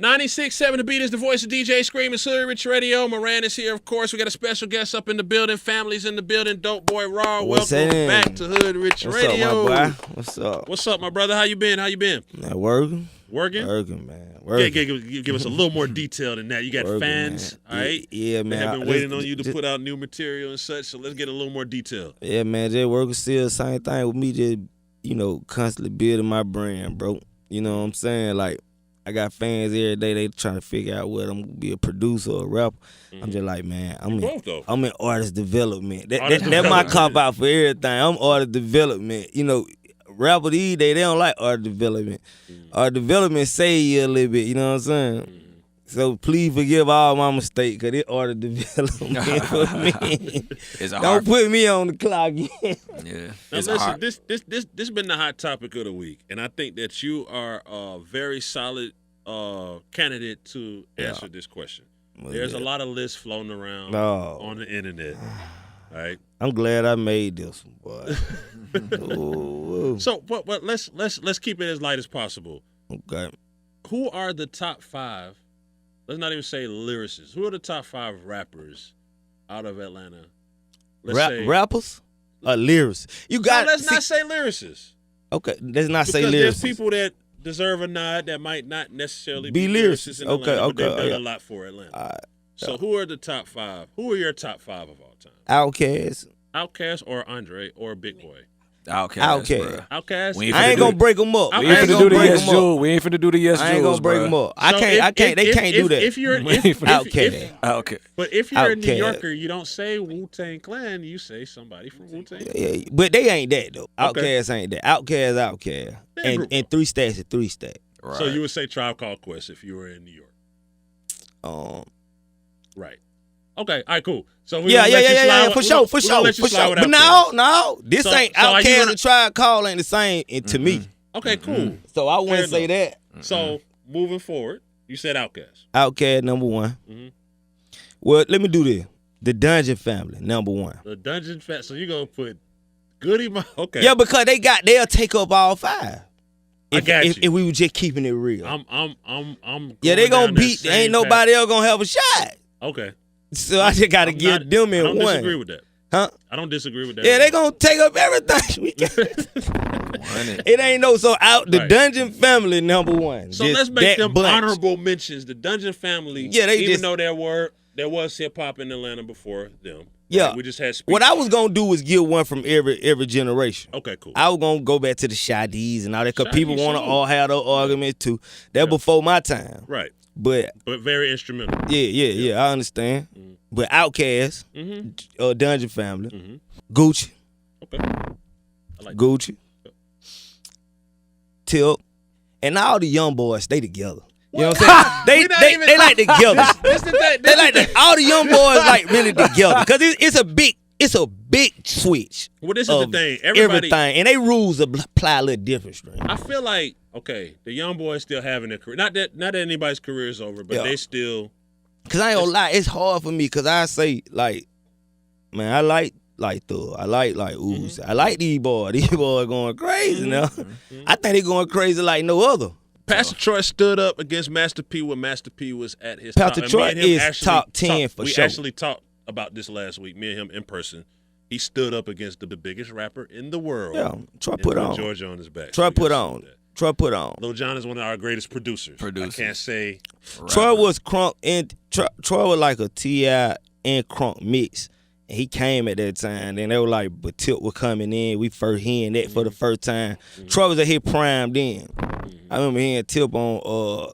96.7 The Beat is the voice of DJ Scream and Hoodrich Radio. Moran is here, of course. We got a special guest up in the building. Family's in the building. DopeboyRa. Welcome back to Hoodrich Radio. What's up, my boy? What's up? What's up, my brother? How you been? Man, working. Working? Working, man. Working. Yeah, give us a little more detail than that. You got working, fans, man. all right? Yeah, man. They have been waiting on you to put out new material and such, so let's get a little more detail. Yeah, man. Just working still. Same thing with me, just, constantly building my brand, bro. You know what I'm saying? Like, I got fans every day. They trying to figure out whether I'm going to be a producer or a rapper. Mm-hmm. I'm just like, man, I'm in artist development. That's my cop out for everything. I'm artist development. Rapper these days, they don't like art development. Mm-hmm. Art development save you a little bit, you know what I'm saying? Mm-hmm. So please forgive all my mistakes, because it's art development for me. Don't put me on the clock yet. Yeah. Now listen, this been the hot topic of the week, and I think that you are a very solid candidate to answer this question. Well, there's a lot of lists floating around on the internet. All right. I'm glad I made this one, boy. So, but let's keep it as light as possible. Okay. Who are the top 5? Let's not even say lyricists. Who are the top 5 rappers out of Atlanta? Rappers or lyricists? Let's not say lyricists. Okay, let's not say lyricists. Because there's people that deserve a nod that might not necessarily be lyricists in Atlanta, but they've done a lot for Atlanta. So who are the top 5? Who are your top 5 of all time? Outkast or Andre or Big Boy? Outkast. I ain't gonna break them up. We ain't finna do the yes Jewel. We ain't finna do the yes Jewel. I ain't gonna break them up. I can't. They can't do that. If you're Outkast. But if you're a New Yorker, you don't say Wu-Tang Clan. You say somebody from Wu-Tang. Yeah, but they ain't that though. Outkast ain't that. Outkast. And 3 Stacks is 3 Stacks. Right. So you would say Tribe Called Quest if you were in New York. Right. Okay. All right. Cool. So we for sure. But no, this ain't Outkast and Tribe Called ain't the same to me. Okay. Cool. So I wouldn't say that. So moving forward, you said Outkast. Outkast number 1. Mm-hmm. Well, let me do this. The Dungeon Family number 1. The Dungeon Family. So you gonna put Goody Mob? Okay. Yeah, because they'll take up all 5. If we were just keeping it real. I'm they gonna beat. Ain't nobody else gonna have a shot. Okay. So I just gotta give them in one. I don't disagree with that. Huh? I don't disagree with that. Yeah, they gonna take up everything. It ain't no the Dungeon Family number 1. So let's make them honorable mentions. The Dungeon Family. Yeah, even though there was hip hop in Atlanta before them. Yeah, we just had. What I was gonna do was give one from every generation. Okay, cool. I was gonna go back to the Shadis and all that, because people want to all have those arguments too. That before my time. Right. But very instrumental. Yeah. I understand. Mm-hmm. But Outkast, Dungeon Family, Gucci. Okay. I like Gucci. Tip, and all the young boys, they together. You know what I'm saying? they like together. All the young boys like really together, because it's a big switch. Well, this is the thing. Everything, and they rules apply a little different. I feel like the young boys still having their career. Not that anybody's career is over, but they still. Because I ain't gonna lie, it's hard for me, because I say, like, man, I like Thug. I like Uzi. I like these boys. These boys going crazy now. I think they going crazy like no other. Pastor Troy stood up against Master P when Master P was at his Pastor top. Troy is top 10 for sure. We actually talked about this last week, me and him in person. He stood up against the biggest rapper in the world. Yeah, Troy put on. Georgia on his back. Troy put on. Lil Jon is one of our greatest producers. I can't say. Troy was Crunk, and Troy was like a T.I. and Crunk mix. And he came at that time. Then they were like, but Tip was coming in. We first hearing that for the first time. Troy was at his prime then. I remember hearing Tip on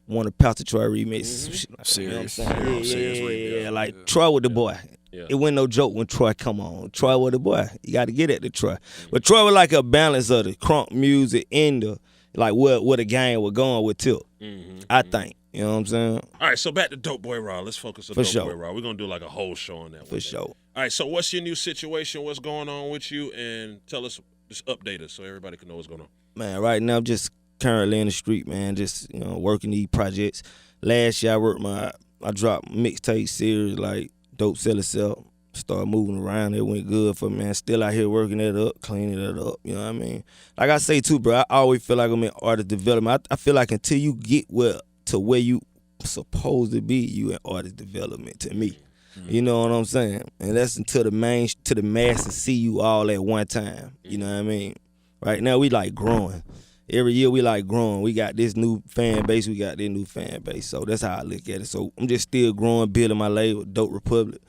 one of Pastor Troy remixes. Serious. Yeah. Like Troy was the boy. Yeah. It wasn't no joke when Troy come on. Troy was the boy. You got to get at the Troy. But Troy was like a balance of the crunk music and the like where the game was going with Tip. I think. You know what I'm saying? All right, so back to DopeboyRa. Let's focus on DopeboyRa. We're going to do like a whole show on that. For sure. All right, so what's your new situation? What's going on with you? And tell us, just update us so everybody can know what's going on. Man, right now I'm just currently in the street, man, just, working these projects. Last year I dropped mixtape series like Dope Sell Itself. Started moving around. It went good for me, man. Still out here working it up, cleaning it up. You know what I mean? Like I say too, bro, I always feel like I'm in artist development. I feel like until you get where to where you supposed to be, you in artist development to me. You know what I'm saying? And that's until the masses see you all at one time. You know what I mean? Right now we like growing. Every year we like growing. We got this new fan base, we got this new fan base. So that's how I look at it. So I'm just still growing, building my label, Dope Republic.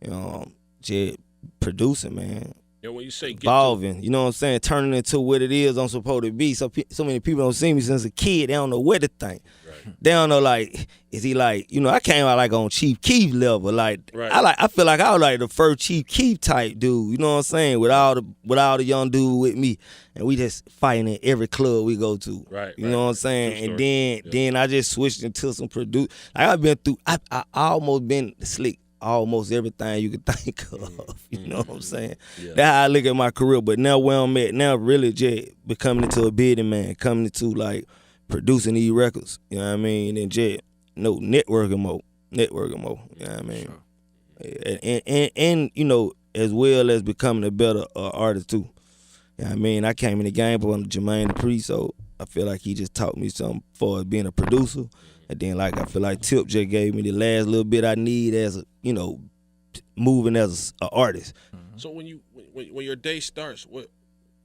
You know, just producing, man. Yeah, when you say evolving, you know what I'm saying? Turning into what it is I'm supposed to be. So many people don't see me since a kid. They don't know what to think. Right. They don't know, like, is he like, you know, I came out like on Chief Keef level. Like, right. I feel like I was like the first Chief Keef type dude. You know what I'm saying? With all the young dude with me, and we just fighting in every club we go to. Right. You know what I'm saying? And then I just switched into some produce. Like I've been through. I almost been slick. Almost everything you could think of, you know what I'm saying? Yeah. That's how I look at my career. But now where I'm at now, really just becoming into a bidding man, coming into like producing these records, you know what I mean? And just networking mode, you know what I mean? Sure. And you know, as well as becoming a better artist too. You know what I mean? I came in the game from Jermaine Dupri, so I feel like he just taught me something for being a producer. And then, like, I feel like Tip just gave me the last little bit I need as a, you know, moving as an artist. So when your day starts,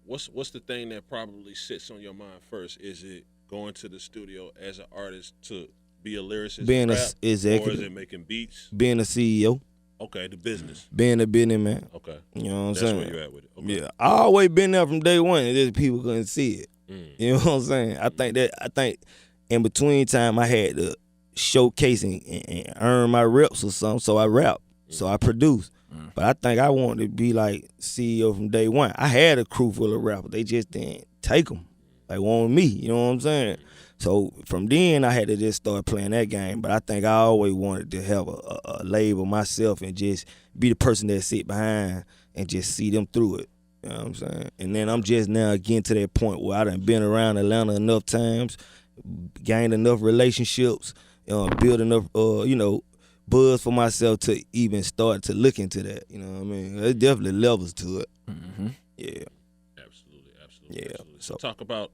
what's the thing that probably sits on your mind first? Is it going to the studio as an artist to be a lyricist, being rap, a executive, or is it making beats? Being a CEO. Okay, the business. Being a business man. Okay. You know what I'm saying? That's where you're at with it. Okay. Yeah, I always been there from day one. It's just people couldn't see it. You know what I'm saying? I think in between time I had to showcase and earn my reps or something, so I rap, so I produce. But I think I wanted to be like CEO from day one. I had a crew full of rappers, they just didn't take them. They wanted me, you know what I'm saying? So from then I had to just start playing that game. But I think I always wanted to have a label myself and just be the person that sit behind and just see them through it. You know what I'm saying? And then I'm just now getting to that point where I done been around Atlanta enough times, gained enough relationships, build enough, buzz for myself to even start to look into that. You know what I mean? There's definitely levels to it. Mm-hmm. Yeah. Absolutely. Yeah. Absolutely. So talk about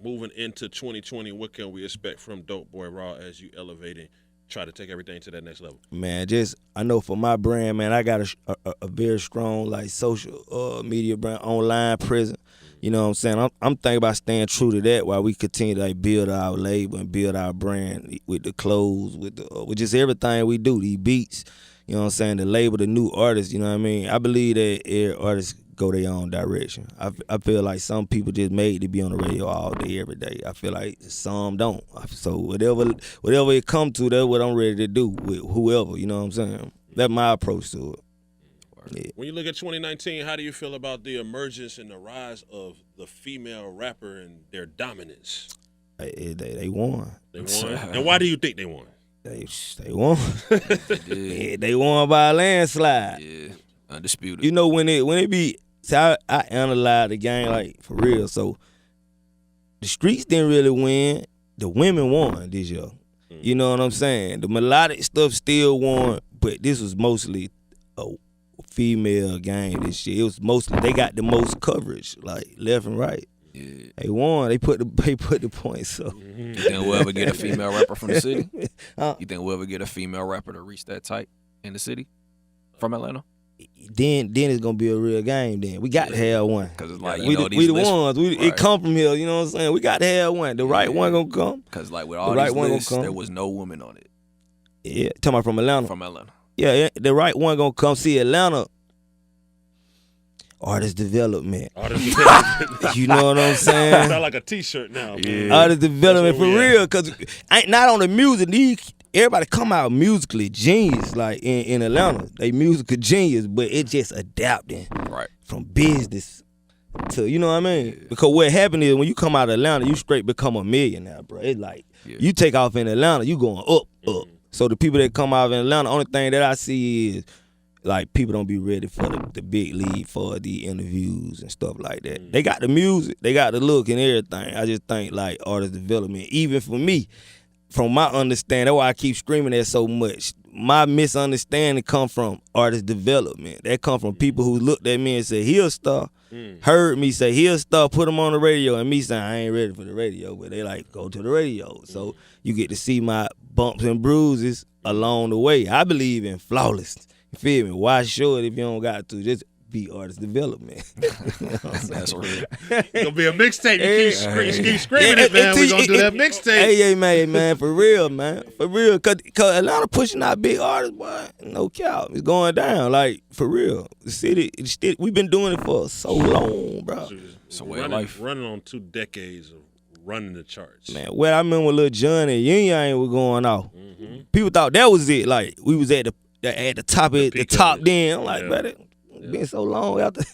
moving into 2020. What can we expect from DopeboyRa as you elevating? Try to take everything to that next level? Man, I know for my brand, man, I got a very strong like social media brand, online presence. You know what I'm saying? I'm thinking about staying true to that while we continue to like build our label and build our brand with the clothes, with just everything we do, these beats. You know what I'm saying? The label, the new artists. You know what I mean? I believe that every artist go their own direction. I feel like some people just made to be on the radio all day, every day. I feel like some don't. So whatever it come to, that's what I'm ready to do with whoever. You know what I'm saying? That's my approach to it. Yeah. When you look at 2019, how do you feel about the emergence and the rise of the female rapper and their dominance? They won. They won. And why do you think they won? They won. They won by a landslide. Yeah, undisputed. You know when it be. See, I analyze the game like for real. So the streets didn't really win. The women won this year. You know what I'm saying? The melodic stuff still won, but this was mostly a female game this year. It was mostly they got the most coverage, like left and right. Yeah. They won. They put the points up. You think we'll ever get a female rapper from the city? You think we'll ever get a female rapper to reach that type in the city from Atlanta? Then it's gonna be a real game. Then we got to have one. Cause it's like we the ones. It come from here. You know what I'm saying? We got to have one. The right one gonna come. Cause like with all these lists, there was no woman on it. Yeah, talking about from Atlanta. From Atlanta. Yeah, the right one gonna come. See Atlanta. Artist development. You know what I'm saying? Sound like a T-shirt now. Yeah. Artist development for real. Cause not on the music. Everybody come out musically genius, like in Atlanta. They musical genius, but it just adapting from business to, you know what I mean? Yeah. Because what happened is when you come out of Atlanta, you straight become a millionaire, bro. It's like you take off in Atlanta, you going up. So the people that come out of Atlanta, only thing that I see is like people don't be ready for the big league for the interviews and stuff like that. They got the music, they got the look and everything. I just think like artist development, even for me, from my understanding, that's why I keep screaming that so much. My misunderstanding come from artist development. That come from people who looked at me and said, he a star. heard me say, he'll start, put them on the radio, and me saying, I ain't ready for the radio, but they like, go to the radio. So you get to see my bumps and bruises along the way. I believe in flawless. You feel me? Why show it if you don't got to? Just be artist development. That's real. It's gonna be a mixtape. You keep screaming it, man. We're gonna do that mixtape. Hey, man, for real, man. For real. Cause Atlanta pushing out big artists, boy. No cap. It's going down. Like, for real. The city, we've been doing it for so long, bro. It's a way of life. Running on 2 decades of running the charts. Man, well, I remember when Lil Jon and Yin Yang were going off. People thought that was it. Like, we was at the top of the top then. I'm like, brother, been so long out there.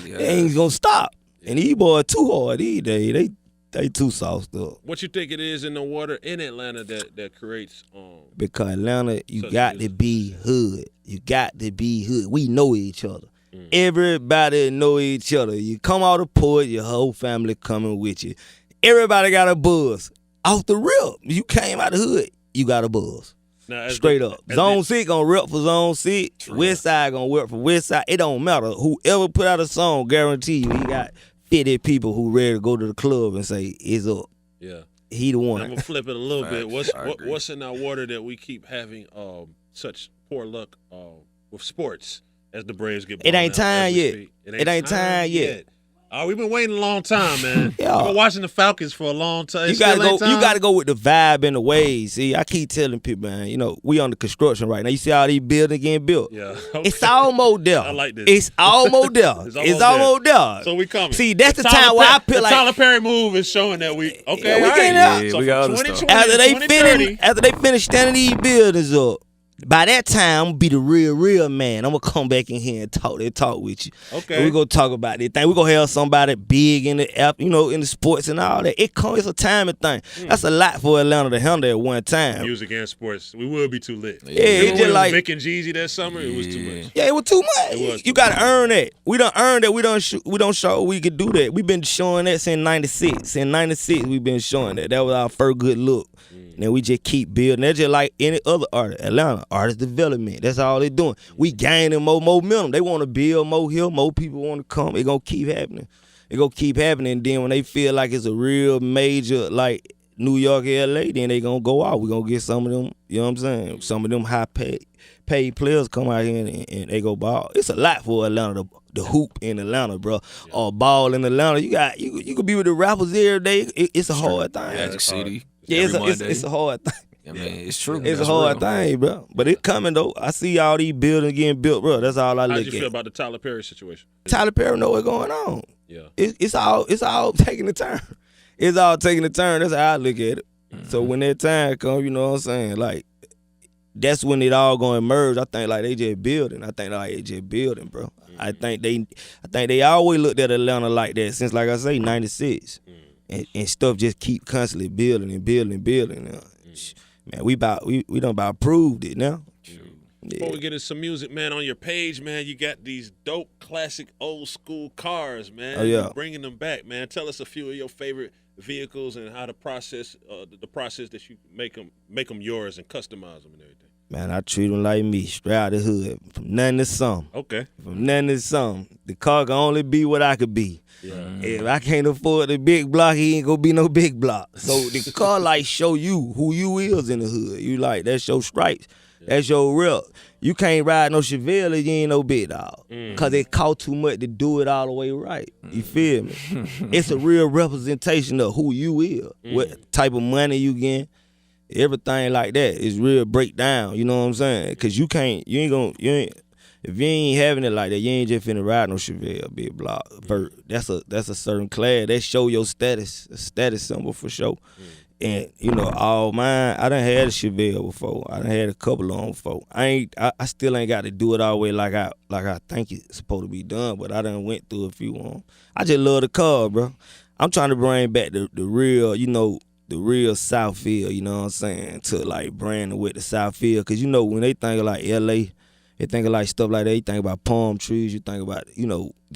They ain't gonna stop. And these boys too hard these days. They too soft up. What you think it is in the water in Atlanta that creates because Atlanta, you got to be hood. You got to be hood. We know each other. Everybody know each other. You come out of port, your whole family coming with you. Everybody got a buzz. Off the rip. You came out of the hood, you got a buzz. Now, straight up. Zone 6 gonna rep for Zone 6. West Side gonna rep for West Side. It don't matter. Whoever put out a song, guarantee you he got 50 people who ready to go to the club and say, it's up. Yeah. He the one. I'm gonna flip it a little bit. What's in our water that we keep having such poor luck with sports as the Braves get blown It ain't out time yet. It ain't time yet. Oh, we've been waiting a long time, man. Yeah. I've been watching the Falcons for a long time. You gotta go with the vibe and the ways. See, I keep telling people, man, we on the construction right now. You see all these buildings getting built. Yeah. Okay. It's almost there. I like this. It's almost there. it's almost there. So we coming. See, that's the time where I feel like the Tyler Perry move is showing that we okay. We getting out. Yeah, we got other stuff. After they finish standing these buildings up, by that time, I'm gonna be the real man. I'm gonna come back in here and talk with you. Okay. And we're gonna talk about this thing. We're gonna have somebody big in the app, in the sports and all that. It's a timing thing. That's a lot for Atlanta to handle at one time. Music and sports. We will be too lit. Yeah, it's just like Vic and Jeezy that summer, it was too much. Yeah, it was too much. You gotta earn that. We done earned that. We don't show we could do that. We've been showing that since '96. Since '96, we've been showing that. That was our first good look. And then we just keep building. That's just like any other artist. Atlanta, artist development. That's all they doing. We gaining more momentum. They want to build more here. More people want to come. It gonna keep happening. It gonna keep happening. And then when they feel like it's a real major, like New York, LA, then they gonna go out. We gonna get some of them, you know what I'm saying? Some of them high paid players come out here and they go ball. It's a lot for Atlanta, the hoop in Atlanta, bro. Yeah. Or ball in Atlanta. You could be with the rappers every day. It's a hard thing. Magic City. Yeah, it's a hard thing. I mean, it's true. It's a hard thing, bro. But it's coming, though. I see all these buildings getting built, bro. That's all I look at. How you feel about the Tyler Perry situation? Tyler Perry know what's going on. Yeah. It's all taking a turn. It's all taking a turn. That's how I look at it. So when that time comes, you know what I'm saying? Like, that's when it all gonna emerge. I think like they just building. Bro. I think they always looked at Atlanta like that since, like I say, '96. And stuff just keep constantly building and building and building. Man, we done about proved it now. Yeah. Before we get into some music, man, on your page, man, you got these dope, classic, old school cars, man. Oh, yeah. You're bringing them back, man. Tell us a few of your favorite vehicles and how the process that you make them yours and customize them and everything. Man, I treat them like me, straight out the hood, from nothing to something. Okay. From nothing to something. The car can only be what I could be. Yeah. If I can't afford the big block, he ain't gonna be no big block. So the car like show you who you is in the hood. You like, that's your stripes. Yeah. That's your rep. You can't ride no Chevelle if you ain't no big dog. Cause it cost too much to do it all the way right. You feel me? It's a real representation of who you is. What type of money you getting. Everything like that is real breakdown, you know what I'm saying? Cause if you ain't having it like that, you ain't just finna ride no Chevelle, big block. That's a certain class. That show your status, a status symbol for sure. And all mine, I done had a Chevelle before. I done had a couple of them before. I still ain't got to do it all the way like I think it's supposed to be done, but I done went through a few of them. I just love the car, bro. I'm trying to bring back the real, the real Southfield, you know what I'm saying, to like branding with the Southfield. Cause when they think of like LA, they think of like stuff like that. You think about palm trees, you think about, then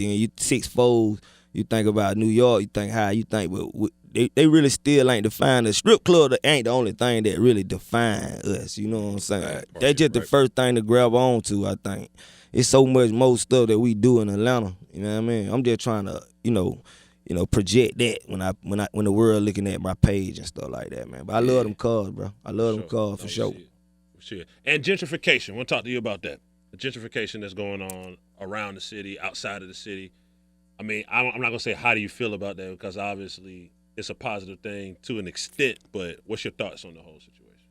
you 6'4", you think about New York, you think how you think, but they really still ain't defined. The strip club ain't the only thing that really define us, you know what I'm saying? That's just the first thing to grab on to, I think. It's so much more stuff that we do in Atlanta, You know what I mean? I'm just trying to, project that when the world looking at my page and stuff like that, man. But I love them cars, bro. I love them cars for sure. Sure. And gentrification. I want to talk to you about that. The gentrification that's going on around the city, outside of the city. I mean, I'm not going to say how do you feel about that, because obviously it's a positive thing to an extent, but what's your thoughts on the whole situation?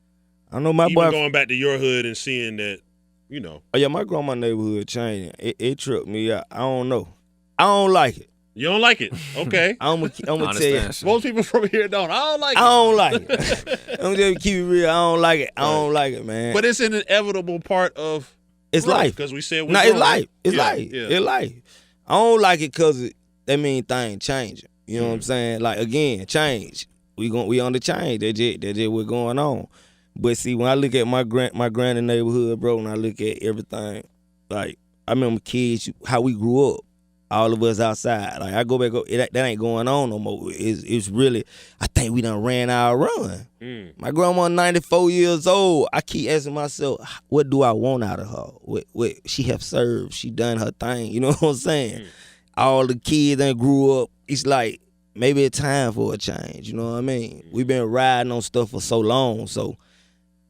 I know my boy going back to your hood and seeing that, Oh, yeah, my grandma neighborhood changing. It tripped me out. I don't know. I don't like it. You don't like it? Okay. I'm gonna tell you. Most people from here don't. I don't like it. I don't like it. I'm just keep it real. I don't like it. I don't like it, man. But it's an inevitable part of life. Because we said it's life. It's life. Yeah. It's life. I don't like it because that means things changing. You know what I'm saying? Like, again, change. We on the change. That's just what's going on. But see, when I look at my granny neighborhood, bro, when I look at everything, like, I remember kids, how we grew up, all of us outside. Like, I go back, that ain't going on no more. It's really, I think we done ran our run. My grandma 94 years old. I keep asking myself, what do I want out of her? What she have served. She done her thing. You know what I'm saying? All the kids that grew up, it's like, maybe it's time for a change. You know what I mean? We've been riding on stuff for so long, so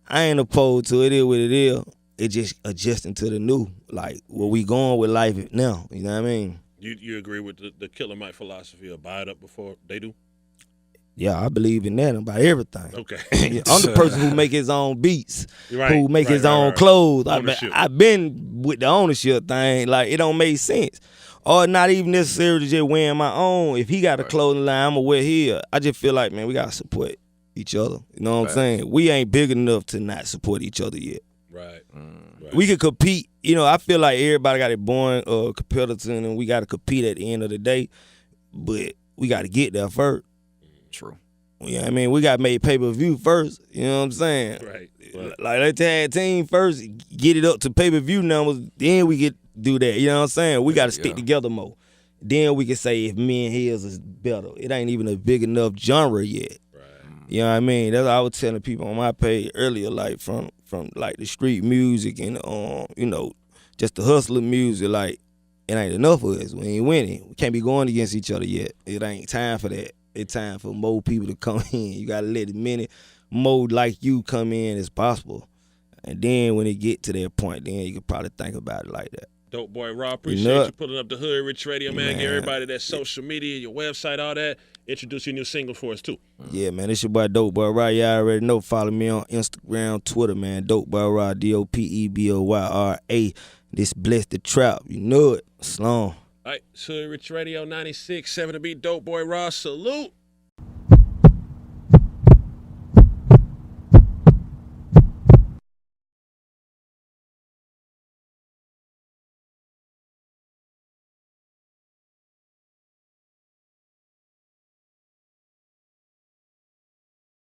I ain't opposed to it. It is what it is. It just adjusting to the new, like where we going with life now. You know what I mean? You agree with the Killer Mike philosophy of buy it up before they do? Yeah, I believe in that about everything. Okay. I'm the person who make his own beats, who make his own right. clothes. I've been with the ownership thing. Like, it don't make sense. Or not even necessarily just wearing my own. If he got a clothing line, I'm going to wear his. I just feel like, man, we got to support each other. You know what I'm saying? We ain't big enough to not support each other yet. Right. We can compete. I feel like everybody got it born competitive, and we got to compete at the end of the day. But we got to get there first. True. You know what I mean? We got to make pay-per-view first. You know what I'm saying? Right. Like, let's tag team first, get it up to pay-per-view numbers, then we get do that. You know what I'm saying? We got to stick together more. Then we can say if me and his is better. It ain't even a big enough genre yet. Right. You know what I mean? That's what I was telling people on my page earlier, like from like the street music and just the hustler music. Like, it ain't enough of us. We ain't winning. We can't be going against each other yet. It ain't time for that. It's time for more people to come in. You gotta let as many more like you come in as possible. And then when it get to that point, then you can probably think about it like that. DopeboyRa, appreciate you pulling up the Hoodrich Radio, man. Give everybody that social media, your website, all that. Introduce your new single for us, too. Yeah, man, it's your boy DopeboyRa. Y'all already know. Follow me on Instagram, Twitter, man. DopeboyRa, DopeboyRa. This Bless the Trap. You know it. Slong. All right, Hoodrich Radio 96.7 to be DopeboyRa. Salute.